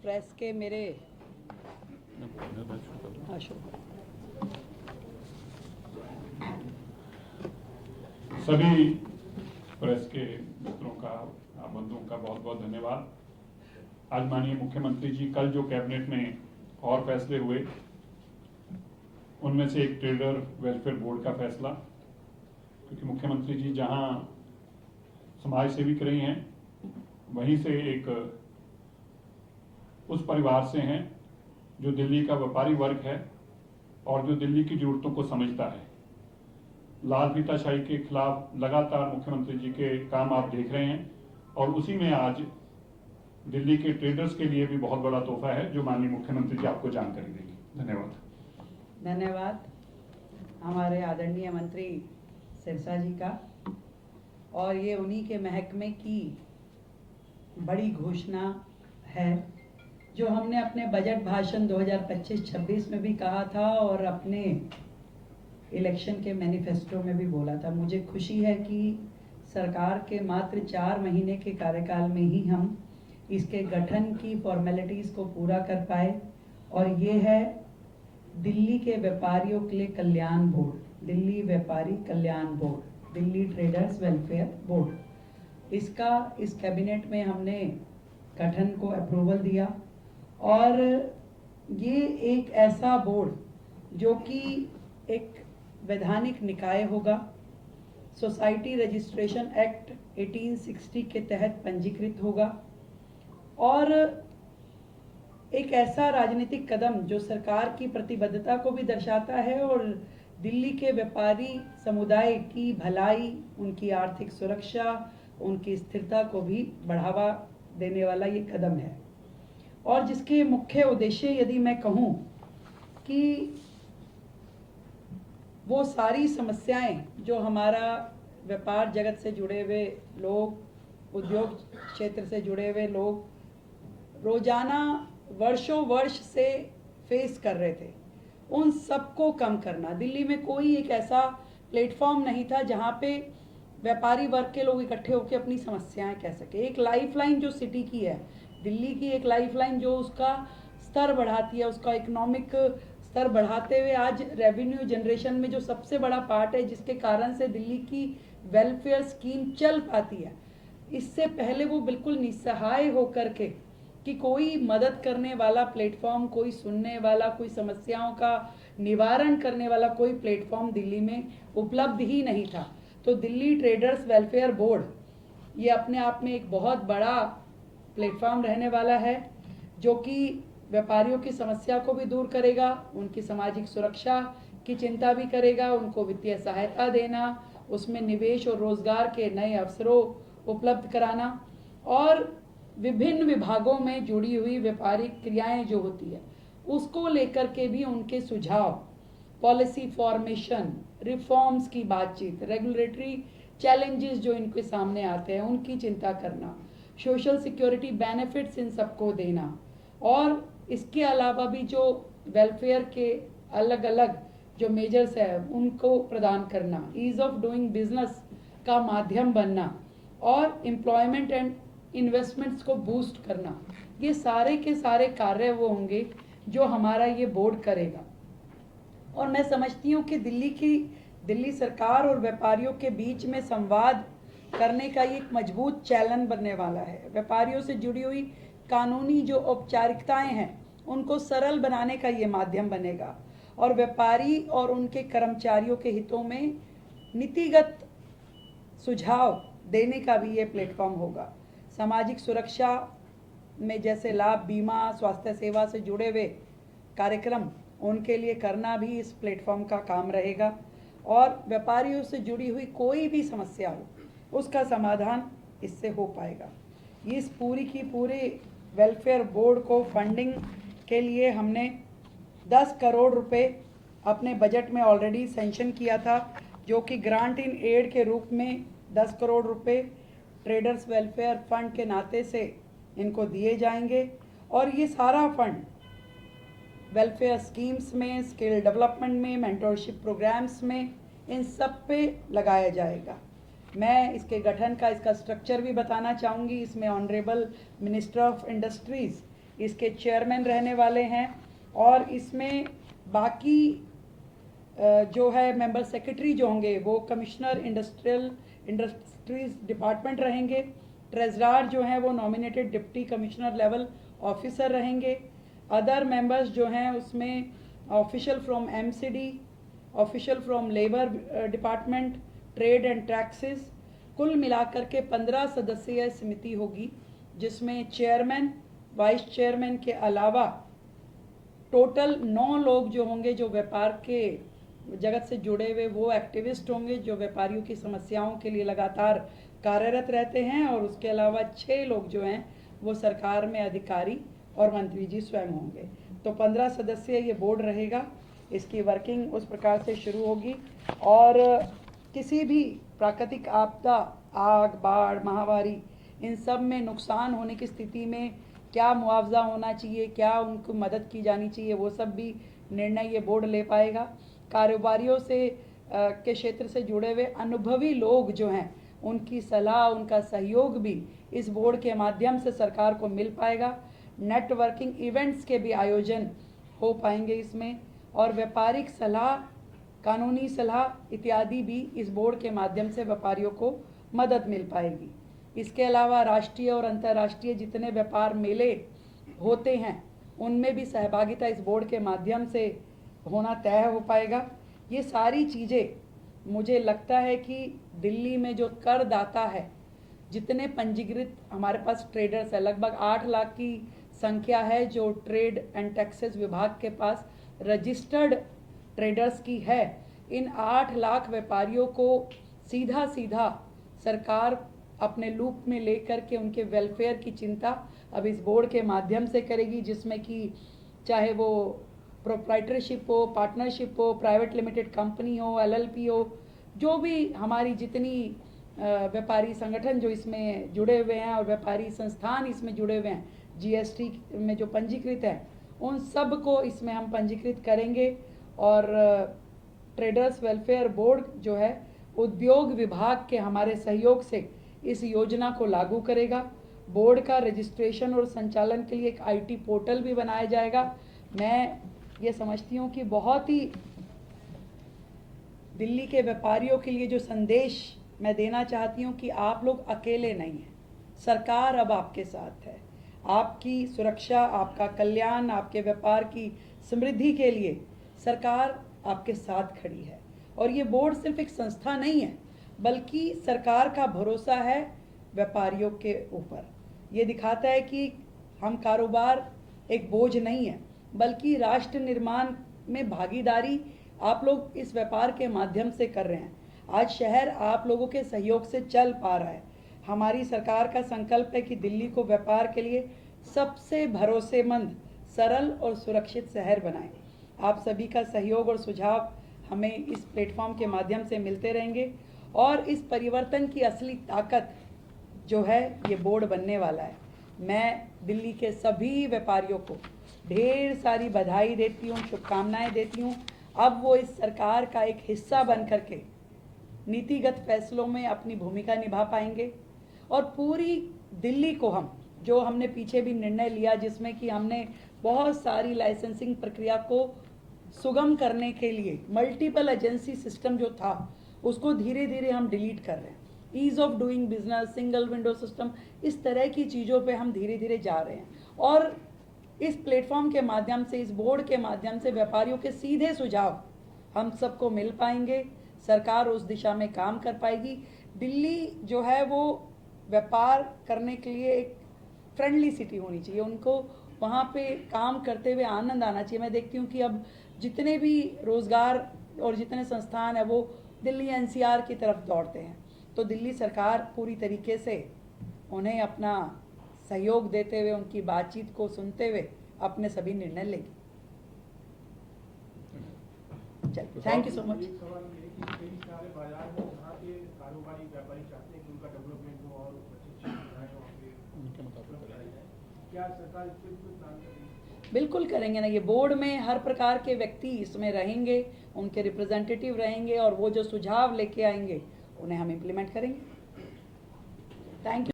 Press के मेरे सभी प्रेस के मित्रों का, बंधुओं का बहुत बहुत धन्यवाद। आज माननीय मुख्यमंत्री जी कल जो कैबिनेट में और फैसले हुए, उनमें से एक ट्रेडर वेलफेयर बोर्ड का फैसला, क्योंकि मुख्यमंत्री जी जहां समाज सेविक रही हैं, वहीं से एक उस परिवार से हैं जो दिल्ली का व्यापारी वर्ग है और जो दिल्ली की जरूरतों को समझता है। लाल फीताशाही के खिलाफ लगातार मुख्यमंत्री जी के काम आप देख रहे हैं और उसी में आज दिल्ली के ट्रेडर्स के लिए भी बहुत बड़ा तोहफा है जो माननीय मुख्यमंत्री जी आपको जानकारी देंगे। धन्यवाद। धन्यवाद हमारे आदरणीय मंत्री सिरसा जी का। और ये उन्हीं के महकमे की बड़ी घोषणा है जो हमने अपने बजट भाषण 2025-26 में भी कहा था और अपने इलेक्शन के मैनिफेस्टो में भी बोला था। मुझे खुशी है कि सरकार के मात्र 4 महीने के कार्यकाल में ही हम इसके गठन की फॉर्मेलिटीज़ को पूरा कर पाए, और ये है दिल्ली के व्यापारियों के लिए कल्याण बोर्ड, दिल्ली व्यापारी कल्याण board, Delhi traders welfare board. इसका इस कैबिनेट में हमने गठन को अप्रूवल दिया, और ये एक ऐसा बोर्ड जो कि एक वैधानिक निकाय होगा, सोसाइटी रजिस्ट्रेशन एक्ट 1860 के तहत पंजीकृत होगा, और एक ऐसा राजनीतिक कदम जो सरकार की प्रतिबद्धता को भी दर्शाता है और दिल्ली के व्यापारी समुदाय की भलाई, उनकी आर्थिक सुरक्षा, उनकी स्थिरता को भी बढ़ावा देने वाला ये कदम है। और जिसके मुख्य उद्देश्य यदि मैं कहूँ कि वो सारी समस्याएं जो हमारा व्यापार जगत से जुड़े हुए लोग, उद्योग क्षेत्र से जुड़े हुए लोग रोजाना वर्षों वर्ष से फेस कर रहे थे, उन सबको कम करना। दिल्ली में कोई एक ऐसा प्लेटफॉर्म नहीं था जहाँ पे व्यापारी वर्ग के लोग इकट्ठे होकर अपनी समस्याएं कह सके। एक लाइफलाइन जो सिटी की है, दिल्ली की एक लाइफलाइन जो उसका स्तर बढ़ाती है, उसका इकोनॉमिक स्तर बढ़ाते हुए आज रेवेन्यू जनरेशन में जो सबसे बड़ा पार्ट है, जिसके कारण से दिल्ली की वेलफेयर स्कीम चल पाती है। इससे पहले वो बिल्कुल निस्सहाय होकर के कि कोई मदद करने वाला प्लेटफॉर्म, कोई सुनने वाला, कोई समस्याओं का निवारण करने वाला कोई प्लेटफॉर्म दिल्ली में उपलब्ध ही नहीं था। तो दिल्ली ट्रेडर्स वेलफेयर बोर्ड ये अपने आप में एक बहुत बड़ा प्लेटफॉर्म रहने वाला है, जो कि व्यापारियों की समस्या को भी दूर करेगा, उनकी सामाजिक सुरक्षा की चिंता भी करेगा, उनको वित्तीय सहायता देना, उसमें निवेश और रोजगार के नए अवसरों उपलब्ध कराना, और विभिन्न विभागों में जुड़ी हुई व्यापारिक क्रियाएं जो होती है उसको लेकर के भी उनके सुझाव, पॉलिसी फॉर्मेशन, रिफॉर्म्स की बातचीत, रेगुलेटरी चैलेंजेस जो इनके सामने आते हैं उनकी चिंता करना, सोशल सिक्योरिटी बेनिफिट्स इन सबको देना, और इसके अलावा भी जो वेलफेयर के अलग अलग जो मेजर्स है उनको प्रदान करना, ईज ऑफ डूइंग बिजनेस का माध्यम बनना, और एम्प्लॉयमेंट एंड इन्वेस्टमेंट्स को बूस्ट करना। ये सारे के सारे कार्य वो होंगे जो हमारा ये बोर्ड करेगा। और मैं समझती हूँ कि दिल्ली सरकार और व्यापारियों के बीच में संवाद करने का ये एक मजबूत चैनल बनने वाला है। व्यापारियों से जुड़ी हुई कानूनी जो औपचारिकताएं हैं उनको सरल बनाने का ये माध्यम बनेगा, और व्यापारी और उनके कर्मचारियों के हितों में नीतिगत सुझाव देने का भी ये प्लेटफॉर्म होगा। सामाजिक सुरक्षा में जैसे लाभ, बीमा, स्वास्थ्य सेवा से जुड़े हुए कार्यक्रम उनके लिए करना भी इस प्लेटफॉर्म का काम रहेगा, और व्यापारियों से जुड़ी हुई कोई भी समस्या हो उसका समाधान इससे हो पाएगा। इस पूरी की पूरी वेलफेयर बोर्ड को फंडिंग के लिए हमने 10 करोड़ रुपए अपने बजट में ऑलरेडी सैंक्शन किया था, जो कि ग्रांट इन एड के रूप में 10 करोड़ रुपए ट्रेडर्स वेलफेयर फंड के नाते से इनको दिए जाएंगे, और ये सारा फंड वेलफेयर स्कीम्स में, स्किल डेवलपमेंट में, मेंटरशिप प्रोग्राम्स में, इन सब पे लगाया जाएगा। मैं इसके गठन का इसका स्ट्रक्चर भी बताना चाहूँगी। इसमें ऑनरेबल मिनिस्टर ऑफ इंडस्ट्रीज़ इसके चेयरमैन रहने वाले हैं और इसमें बाकी जो है मेंबर सेक्रेटरी जो होंगे वो कमिश्नर इंडस्ट्रीज डिपार्टमेंट रहेंगे। ट्रेजरार जो हैं वो nominated deputy commissioner level officer रहेंगे। अदर मेंबर्स जो हैं उसमें official from MCD, official from labour department, trade and taxes, कुल मिलाकर के 15 सदस्यीय समिति होगी जिसमें चेयरमैन, वाइस चेयरमैन के अलावा टोटल 9 लोग जो होंगे जो व्यापार के जगत से जुड़े हुए वो एक्टिविस्ट होंगे जो व्यापारियों की समस्याओं के लिए लगातार कार्यरत रहते हैं और उसके अलावा 6 लोग जो हैं वो सरकार में अधिकारी और मंत्री जी स्वयं होंगे। तो 15 सदस्यीय ये बोर्ड रहेगा। इसकी वर्किंग उस प्रकार से शुरू होगी और किसी भी प्राकृतिक आपदा, आग, बाढ़, महामारी, इन सब में नुकसान होने की स्थिति में क्या मुआवजा होना चाहिए, क्या उनको मदद की जानी चाहिए, वो सब भी निर्णय ये बोर्ड ले पाएगा। कारोबारियों से के क्षेत्र से जुड़े हुए अनुभवी लोग जो हैं उनकी सलाह, उनका सहयोग भी इस बोर्ड के माध्यम से सरकार को मिल पाएगा। नेटवर्किंग इवेंट्स के भी आयोजन हो पाएंगे इसमें और व्यापारिक सलाह, कानूनी सलाह इत्यादि भी इस बोर्ड के माध्यम से व्यापारियों को मदद मिल पाएगी। इसके अलावा राष्ट्रीय और अंतर्राष्ट्रीय जितने व्यापार मेले होते हैं उनमें भी सहभागिता इस बोर्ड के माध्यम से होना तय हो पाएगा। ये सारी चीज़ें मुझे लगता है कि दिल्ली में जो करदाता है, जितने पंजीकृत हमारे पास ट्रेडर्स है, लगभग 8 लाख की संख्या है जो ट्रेड एंड टैक्सेस विभाग के पास रजिस्टर्ड ट्रेडर्स की है। इन 8 लाख व्यापारियों को सीधा सीधा सरकार अपने लूप में लेकर के उनके वेलफेयर की चिंता अब इस बोर्ड के माध्यम से करेगी, जिसमें कि चाहे वो प्रोप्राइटरशिप हो, पार्टनरशिप हो, प्राइवेट लिमिटेड कंपनी हो, एलएलपी हो, जो भी हमारी जितनी व्यापारी संगठन जो इसमें जुड़े हुए हैं और व्यापारी संस्थान इसमें जुड़े हुए हैं, जीएसटी में जो पंजीकृत है, उन सब को इसमें हम पंजीकृत करेंगे। और ट्रेडर्स वेलफेयर बोर्ड जो है उद्योग विभाग के हमारे सहयोग से इस योजना को लागू करेगा। बोर्ड का रजिस्ट्रेशन और संचालन के लिए एक आईटी पोर्टल भी बनाया जाएगा। मैं ये समझती हूँ कि बहुत ही दिल्ली के व्यापारियों के लिए जो संदेश मैं देना चाहती हूँ कि आप लोग अकेले नहीं हैं, सरकार अब आपके साथ है। आपकी सुरक्षा, आपका कल्याण, आपके व्यापार की समृद्धि के लिए सरकार आपके साथ खड़ी है। और ये बोर्ड सिर्फ एक संस्था नहीं है बल्कि सरकार का भरोसा है व्यापारियों के ऊपर। ये दिखाता है कि हम कारोबार एक बोझ नहीं है बल्कि राष्ट्र निर्माण में भागीदारी आप लोग इस व्यापार के माध्यम से कर रहे हैं। आज शहर आप लोगों के सहयोग से चल पा रहा है। हमारी सरकार का संकल्प है कि दिल्ली को व्यापार के लिए सबसे भरोसेमंद, सरल और सुरक्षित शहर बनाएं। आप सभी का सहयोग और सुझाव हमें इस प्लेटफॉर्म के माध्यम से मिलते रहेंगे और इस परिवर्तन की असली ताकत जो है ये बोर्ड बनने वाला है। मैं दिल्ली के सभी व्यापारियों को ढेर सारी बधाई देती हूँ, शुभकामनाएं देती हूँ। अब वो इस सरकार का एक हिस्सा बन करके नीतिगत फैसलों में अपनी भूमिका निभा पाएंगे और पूरी दिल्ली को जो हमने पीछे भी निर्णय लिया जिसमें कि हमने बहुत सारी लाइसेंसिंग प्रक्रिया को सुगम करने के लिए मल्टीपल एजेंसी सिस्टम जो था उसको धीरे धीरे हम डिलीट कर रहे हैं। Ease of doing business, single window system, इस तरह की चीज़ों पे हम धीरे धीरे जा रहे हैं और इस प्लेटफॉर्म के माध्यम से, इस बोर्ड के माध्यम से व्यापारियों के सीधे सुझाव हम सबको मिल पाएंगे। सरकार उस दिशा में काम कर पाएगी। दिल्ली जो है वो व्यापार करने के लिए एक फ्रेंडली सिटी होनी चाहिए। उनको वहाँ पे काम करते हुए आनंद आना चाहिए। मैं देखती हूँ कि अब जितने भी रोज़गार और जितने संस्थान हैं वो दिल्ली एनसीआर की तरफ दौड़ते हैं। तो दिल्ली सरकार पूरी तरीके से उन्हें अपना सहयोग देते हुए, उनकी बातचीत को सुनते हुए अपने सभी निर्णय लेगी। चलिए, थैंक यू सो मच। बिल्कुल करेंगे ना। ये बोर्ड में हर प्रकार के व्यक्ति इसमें रहेंगे, उनके रिप्रेजेंटेटिव रहेंगे और वो जो सुझाव लेके आएंगे उन्हें हम इम्प्लीमेंट करेंगे। Thank you.